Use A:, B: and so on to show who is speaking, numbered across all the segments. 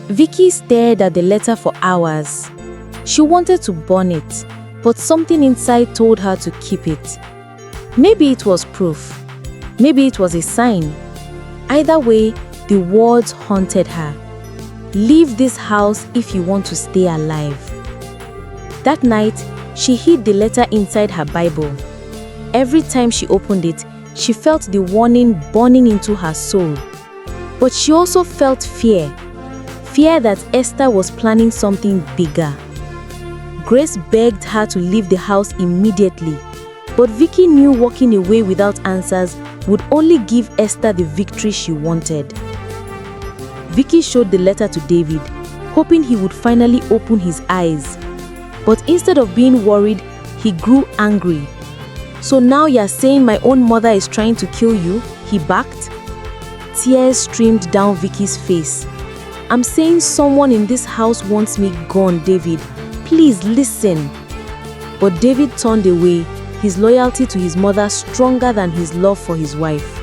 A: Vicky stared at the letter for hours. She wanted to burn it, but something inside told her to keep it. Maybe it was proof. Maybe it was a sign. Either way, the words haunted her. Leave this house if you want to stay alive. That night, she hid the letter inside her Bible. Every time she opened it, she felt the warning burning into her soul. But she also felt fear. Fear that Esther was planning something bigger. Grace begged her to leave the house immediately, but Vicky knew walking away without answers would only give Esther the victory she wanted. Vicky showed the letter to David, hoping he would finally open his eyes. But instead of being worried, he grew angry. "So now you're saying my own mother is trying to kill you?" he barked. Tears streamed down Vicky's face. "I'm saying someone in this house wants me gone, David. Please listen." But David turned away, his loyalty to his mother stronger than his love for his wife.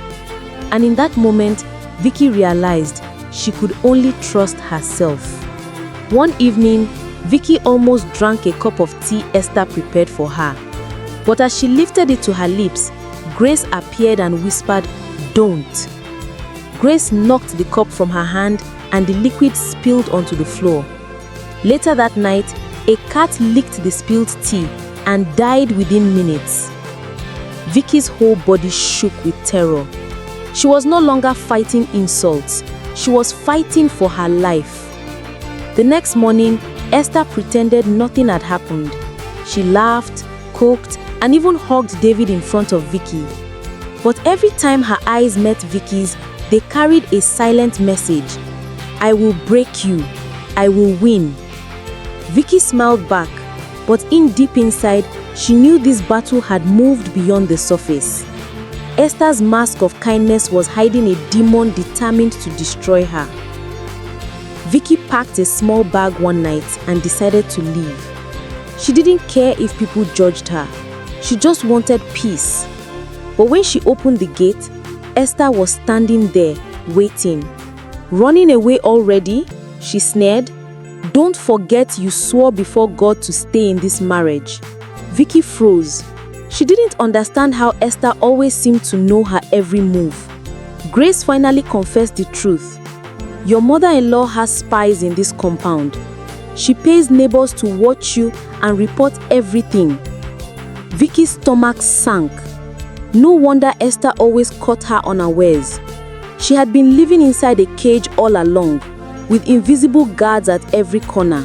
A: And in that moment, Vicky realized she could only trust herself. One evening, Vicky almost drank a cup of tea Esther prepared for her. But as she lifted it to her lips, Grace appeared and whispered, "Don't." Grace knocked the cup from her hand and the liquid spilled onto the floor. Later that night, a cat licked the spilled tea and died within minutes. Vicky's whole body shook with terror. She was no longer fighting insults. She was fighting for her life. The next morning, Esther pretended nothing had happened. She laughed, cooked, and even hugged David in front of Vicky. But every time her eyes met Vicky's, they carried a silent message. "I will break you. I will win." Vicky smiled back, but deep inside, she knew this battle had moved beyond the surface. Esther's mask of kindness was hiding a demon determined to destroy her. Vicky packed a small bag one night and decided to leave. She didn't care if people judged her. She just wanted peace. But when she opened the gate, Esther was standing there, waiting. "Running away already?" she sneered. "Don't forget you swore before God to stay in this marriage." Vicky froze. She didn't understand how Esther always seemed to know her every move. Grace finally confessed the truth. "Your mother-in-law has spies in this compound. She pays neighbors to watch you and report everything." Vicky's stomach sank. No wonder Esther always caught her unawares. She had been living inside a cage all along, with invisible guards at every corner.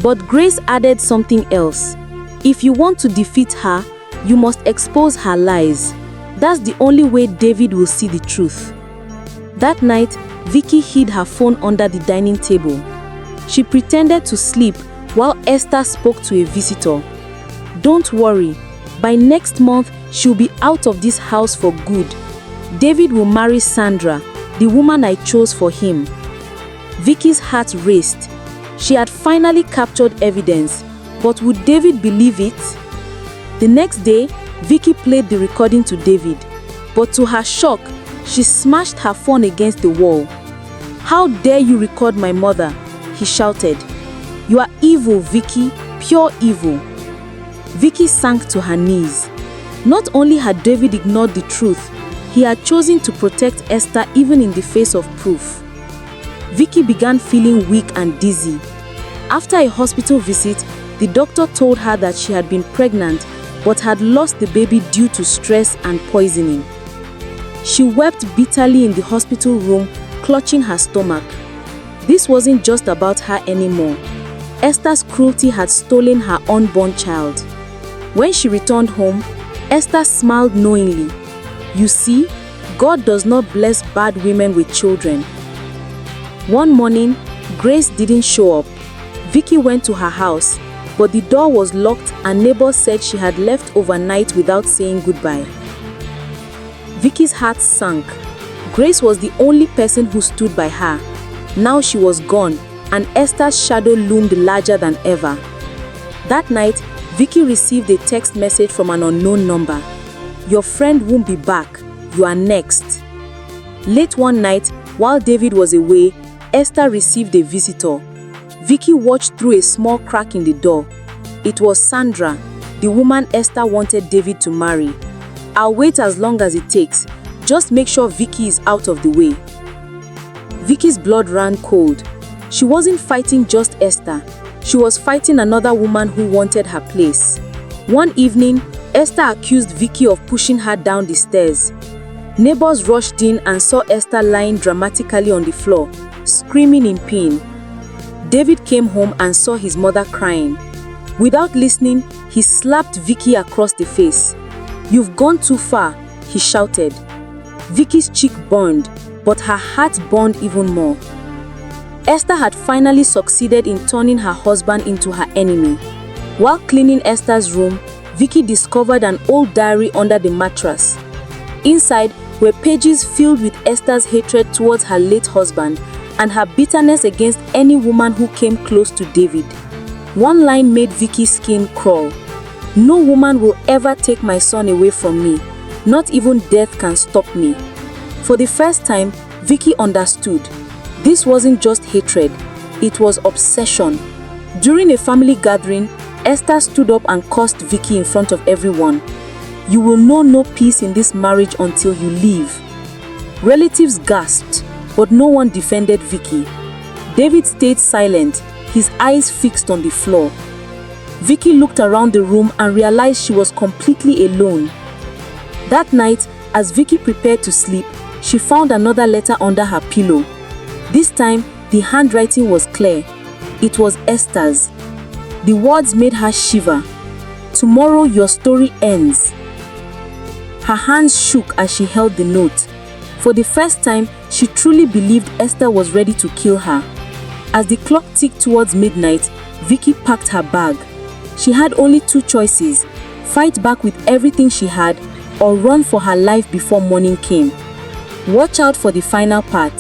A: But Grace added something else. "If you want to defeat her, you must expose her lies. That's the only way David will see the truth." That night, Vicky hid her phone under the dining table. She pretended to sleep while Esther spoke to a visitor. "Don't worry, by next month she'll be out of this house for good. David will marry Sandra, the woman I chose for him." Vicky's heart raced. She had finally captured evidence, but would David believe it? The next day, Vicky played the recording to David, but to her shock, she smashed her phone against the wall. "How dare you record my mother?" he shouted. "You are evil, Vicky, pure evil." Vicky sank to her knees. Not only had David ignored the truth, he had chosen to protect Esther even in the face of proof. Vicky began feeling weak and dizzy. After a hospital visit, the doctor told her that she had been pregnant but had lost the baby due to stress and poisoning. She wept bitterly in the hospital room, clutching her stomach. This wasn't just about her anymore. Esther's cruelty had stolen her unborn child. When she returned home, Esther smiled knowingly. "You see, God does not bless bad women with children." One morning, Grace didn't show up. Vicky went to her house, but the door was locked and neighbors said she had left overnight without saying goodbye. Vicky's heart sank. Grace was the only person who stood by her. Now she was gone, and Esther's shadow loomed larger than ever. That night, Vicky received a text message from an unknown number. "Your friend won't be back. You are next." Late one night, while David was away,
B: Esther received a visitor. Vicky watched through a small crack in the door. It was Sandra, the woman Esther wanted David to marry. "I'll wait as long as it takes. Just make sure Vicky is out of the way." Vicky's blood ran cold. She wasn't fighting just Esther. She was fighting another woman who wanted her place. One evening, Esther accused Vicky of pushing her down the stairs. Neighbors rushed in and saw Esther lying dramatically on the floor, screaming in pain. David came home and saw his mother crying. Without listening, he slapped Vicky across the face. "You've gone too far," he shouted. Vicky's cheek burned, but her heart burned even more. Esther had finally succeeded in turning her husband into her enemy. While cleaning Esther's room, Vicky discovered an old diary under the mattress. Inside were pages filled with Esther's hatred towards her late husband and her bitterness against any woman who came close to David. One line made Vicky's skin crawl. "No woman will ever take my son away from me. Not even death can stop me." For the first time, Vicky understood. This wasn't just hatred, it was obsession. During a family gathering, Esther stood up and cursed Vicky in front of everyone. "You will know no peace in this marriage until you leave." Relatives gasped, but no one defended Vicky. David stayed silent, his eyes fixed on the floor. Vicky looked around the room and realized she was completely alone. That night, as Vicky prepared to sleep, she found another letter under her pillow. This time, the handwriting was clear. It was Esther's. The words made her shiver. "Tomorrow your story ends." Her hands shook as she held the note. For the first time, she truly believed Esther was ready to kill her. As the clock ticked towards midnight, Vicky packed her bag. She had only two choices: fight back with everything she had, or run for her life before morning came. Watch out for the final part,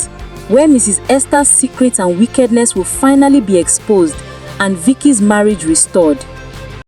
B: where Mrs. Esther's secrets and wickedness will finally be exposed and Vicky's marriage restored.